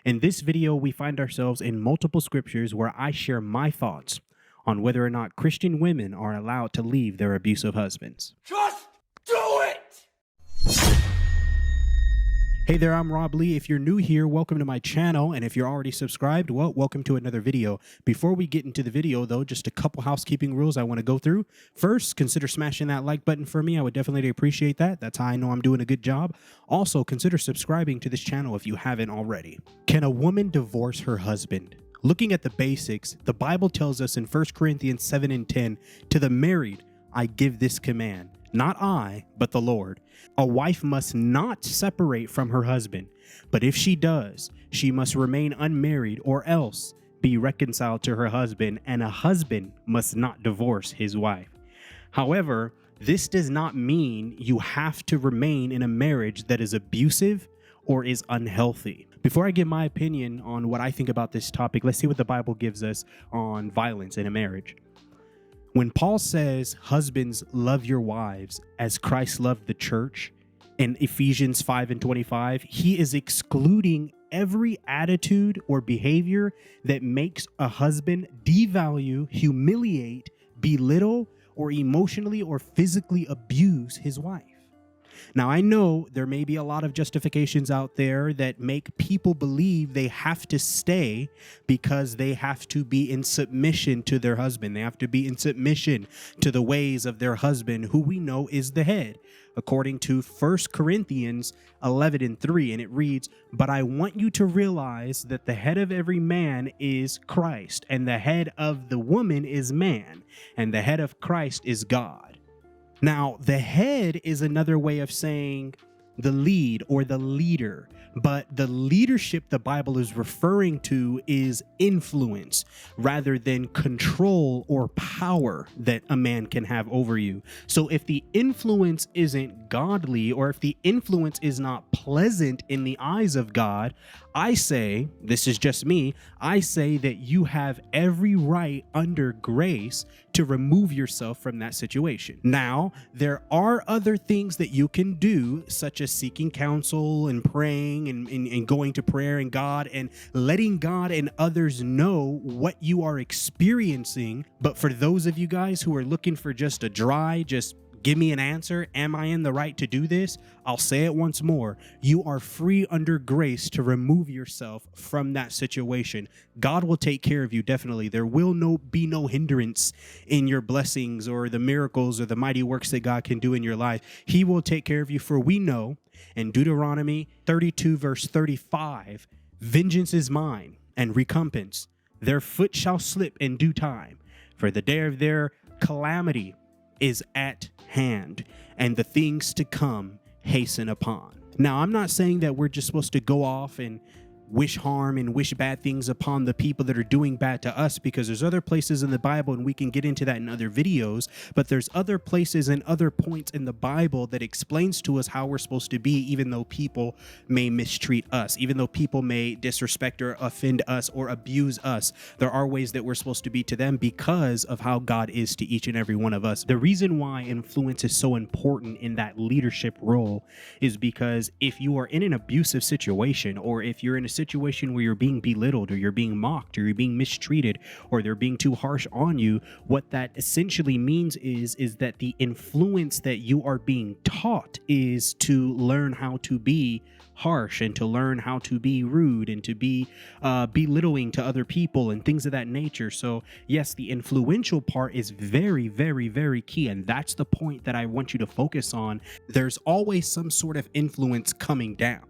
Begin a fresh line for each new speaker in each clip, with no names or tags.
In this video, we find ourselves in multiple scriptures where I share my thoughts on whether or not Christian women are allowed to leave their abusive husbands.
Just do it!
Hey there, I'm Rob Lee. If you're new here, welcome to my channel. And if you're already subscribed, well, welcome to another video. Before we get into the video, though, just a couple housekeeping rules I want to go through. First, consider smashing that like button for me. I would definitely appreciate that. That's how I know I'm doing a good job. Also, consider subscribing to this channel if you haven't already. Can a woman divorce her husband? Looking at the basics, the Bible tells us in 1 Corinthians 7 and 10, to the married, I give this command. Not I, but the Lord. A wife must not separate from her husband, but if she does, she must remain unmarried or else be reconciled to her husband, and a husband must not divorce his wife. However, this does not mean you have to remain in a marriage that is abusive or is unhealthy. Before I give my opinion on what I think about this topic, let's see what the Bible gives us on violence in a marriage. When Paul says, husbands, love your wives as Christ loved the church in Ephesians 5 and 25, he is excluding every attitude or behavior that makes a husband devalue, humiliate, belittle, or emotionally or physically abuse his wife. Now, I know there may be a lot of justifications out there that make people believe they have to stay because they have to be in submission to their husband. They have to be in submission to the ways of their husband, who we know is the head, according to 1 Corinthians 11 and 3. And it reads, but I want you to realize that the head of every man is Christ, and the head of the woman is man, and the head of Christ is God. Now, the head is another way of saying the lead or the leader, but the leadership the Bible is referring to is influence rather than control or power that a man can have over you. So if the influence isn't godly, or if the influence is not pleasant in the eyes of God, I say, this is just me, I say that you have every right under grace to remove yourself from that situation. Now, there are other things that you can do, such as seeking counsel and praying and going to prayer and God and letting God and others know what you are experiencing. But for those of you guys who are looking for just a dry, just give me an answer, am I in the right to do this? I'll say it once more. You are free under grace to remove yourself from that situation. God will take care of you, definitely. There will be no hindrance in your blessings or the miracles or the mighty works that God can do in your life. He will take care of you, for we know in Deuteronomy 32 verse 35, vengeance is mine and recompense. Their foot shall slip in due time, for the day of their calamity is at hand, and the things to come hasten upon. Now, I'm not saying that we're just supposed to go off and wish harm and wish bad things upon the people that are doing bad to us, because there's other places in the Bible, and we can get into that in other videos, but there's other places and other points in the Bible that explains to us how we're supposed to be, even though people may mistreat us, even though people may disrespect or offend us or abuse us. There are ways that we're supposed to be to them because of how God is to each and every one of us. The reason why influence is so important in that leadership role is because if you are in an abusive situation, or if you're in a situation where you're being belittled, or you're being mocked, or you're being mistreated, or they're being too harsh on you, what that essentially means is that the influence that you are being taught is to learn how to be harsh and to learn how to be rude and to be belittling to other people and things of that nature. So yes, the influential part is very, very, very key, and that's the point that I want you to focus on. There's always some sort of influence coming down.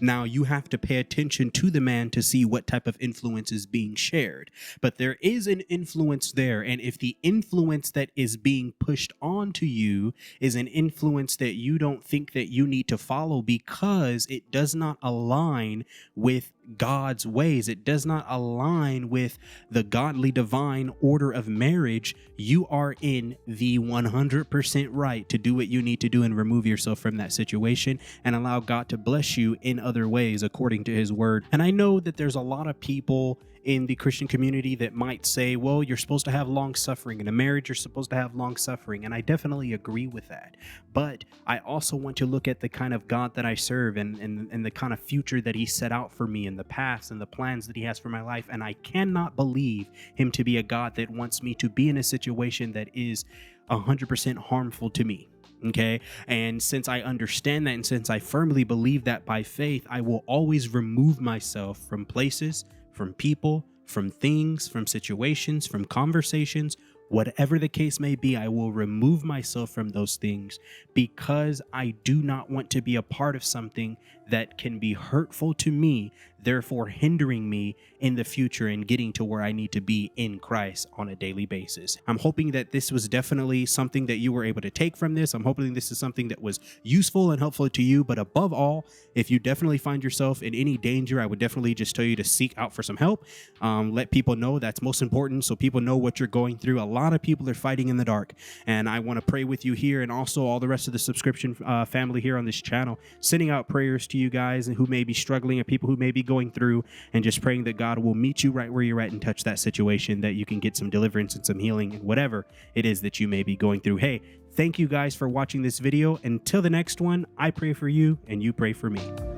Now, you have to pay attention to the man to see what type of influence is being shared. But there is an influence there. And if the influence that is being pushed onto you is an influence that you don't think that you need to follow because it does not align with God's ways, it does not align with the godly divine order of marriage, you are in the 100% right to do what you need to do and remove yourself from that situation and allow God to bless you in other ways according to his word. And I know that there's a lot of people in the Christian community that might say, well, you're supposed to have long suffering. In a marriage, you're supposed to have long suffering. And I definitely agree with that. But I also want to look at the kind of God that I serve and the kind of future that he set out for me in the past and the plans that he has for my life. And I cannot believe him to be a God that wants me to be in a situation that is 100% harmful to me. Okay. And since I understand that, and since I firmly believe that by faith, I will always remove myself from places, from people, from things, from situations, from conversations, whatever the case may be. I will remove myself from those things because I do not want to be a part of something that can be hurtful to me, therefore hindering me in the future and getting to where I need to be in Christ on a daily basis. I'm hoping that this was definitely something that you were able to take from this. I'm hoping this is something that was useful and helpful to you. But above all, if you definitely find yourself in any danger, I would definitely just tell you to seek out for some help. Let people know. That's most important, so people know what you're going through. A lot of people are fighting in the dark, and I want to pray with you here, and also all the rest of the subscription family here on this channel, sending out prayers to you guys who may be struggling and people who may be going through, and just praying that God will meet you right where you're at and touch that situation, that you can get some deliverance and some healing and whatever it is that you may be going through. Hey, thank you guys for watching this video. Until the next one, I pray for you and you pray for me.